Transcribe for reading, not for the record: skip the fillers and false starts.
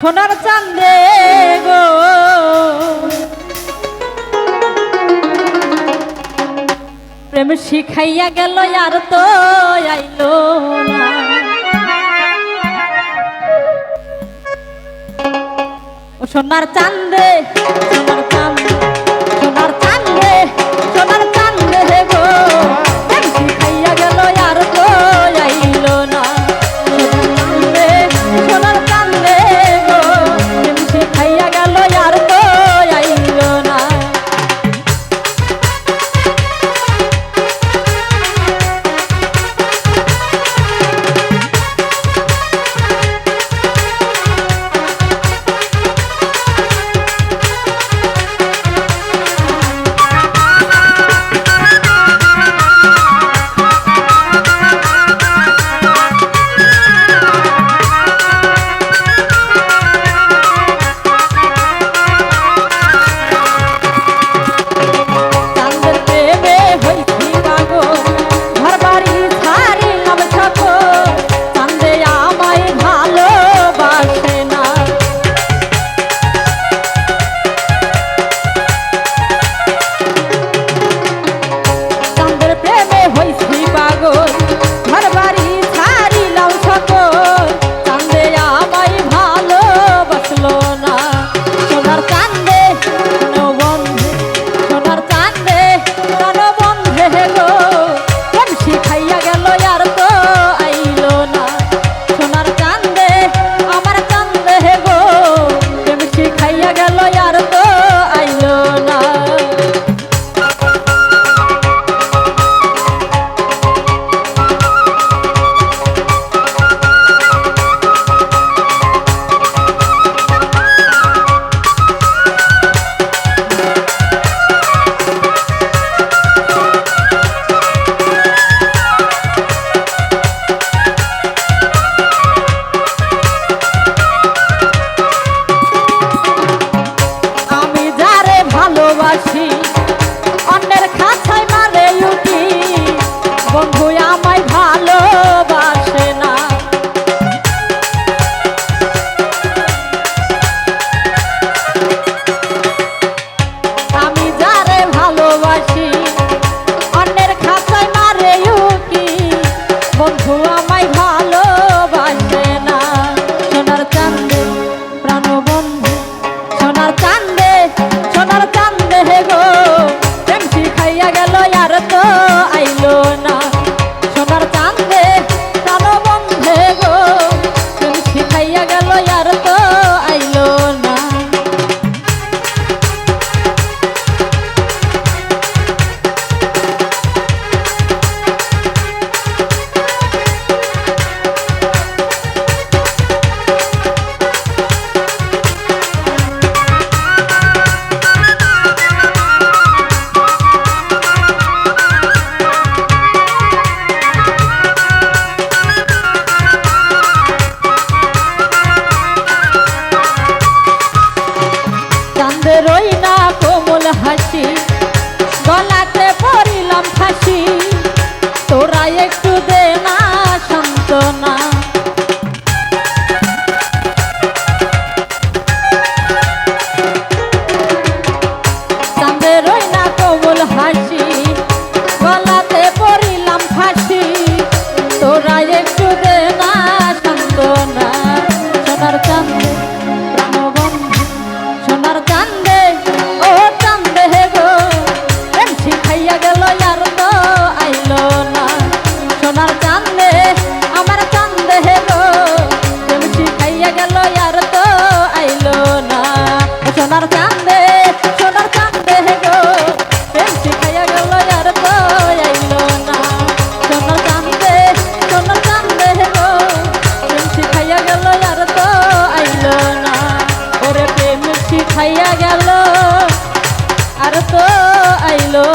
সোনার চাঁদে গো প্রেম শিখাইয়া গেল আর তো আইলো না। ও সোনার চাঁদে সোনার চাঁদে সোনার চাঁদে সোনার চাঁদে গো প্রেম শিখাইয়া গেল আর তো আইলো না। সোনার চাঁদে গো প্রেম শিখাইয়া গেল আর তো আইলো না। অন্যের খাঁচায় মারে উঠি বন্ধু আমায় ভালোবাসে না। আমি যারে ভালোবাসি অন্যের খাঁচায় মারে উঠি বন্ধু আমায় ভালোবাসে না। সোনার চাঁদে প্রাণবন্ধু সোনার চাঁদে সোনার চাঁদে গো প্রেম শিখাইয়া গেল আর তো আইলো না। সোনার চাঁদে প্রাণবন্ধে গো প্রেম শিখাইয়া গেল আর তো আইলো না। রই না কোমল হাসি গলাতে পড়িলাম ফাঁসি তোরা একটু দে না সান্ত্বনা। চাঁদে রই না কোমল হাসি গলাতে পড়িলাম ফাঁসি তোরা একটু দে না সান্ত্বনা। সোনার চাঁদে প্রাণবন্ধু সোনার চাঁদে ও চাঁদে গো প্রেম শিখাইয়া গেল আর তো আইলো না। সোনার চাঁদে আমার চাঁদে গো প্রেম শিখাইয়া গেল আর তো আইলো না। সোনার চাঁদে গো প্রেম শিখাইয়া গেল আর তো আইলো না। সোনার চাঁদে গো প্রেম শিখাইয়া গেল আর তো আইলো না। ওরে প্রেম শিখাইয়া গেল আর তো আইলো